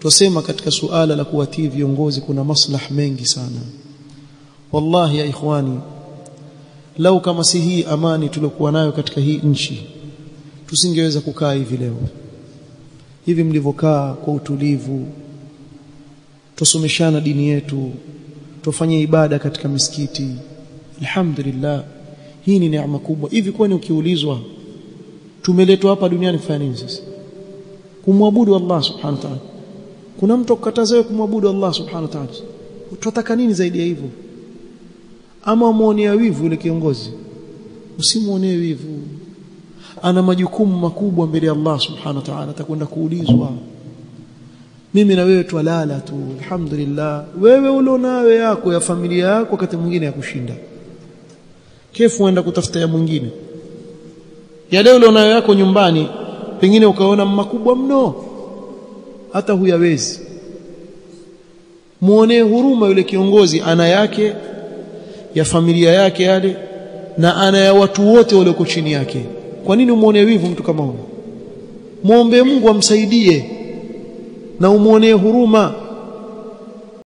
tusema katika suala la kuwatii viongozi kuna maslaha mengi sana. Wallahi ya ikhwani, lau kama si hii amani tulokuwa nayo katika hii nchi, tusingeweza kukaa hivi leo. Hivi mlivyokaa kwa utulivu, tusomeshana dini yetu, tufanye ibada katika misikiti. Alhamdulillah, hii ni neema kubwa. Hivi kwani ukiulizwa tumeletwa hapa duniani kufanya nini sasa? Kumwabudu Allah subhanahu wa ta'ala. Kuna mtu kukataza kumwabudu Allah subhanahu wa ta'ala? Tunataka nini zaidi ya hivyo? Ama muonea wivu yule kiongozi? Usimuonee wivu. Ana majukumu makubwa mbele ya Allah subhanahu wa ta'ala, atakwenda kuulizwa. Mimi na wewe twalala tu, alhamdulillah. Wewe ulionawe yako ya familia yako wakati mwingine ya kushinda. Kefu uenda kutafuta ya mwingine. Ya leo ulionayo yako nyumbani, pengine ukaona makubwa mno, hata huyawezi. Muonee huruma yule kiongozi, ana yake ya familia yake yale, na ana ya watu wote walioko chini yake. Kwa nini umuonee wivu mtu kama huyo? Muombe Mungu amsaidie na umuonee huruma.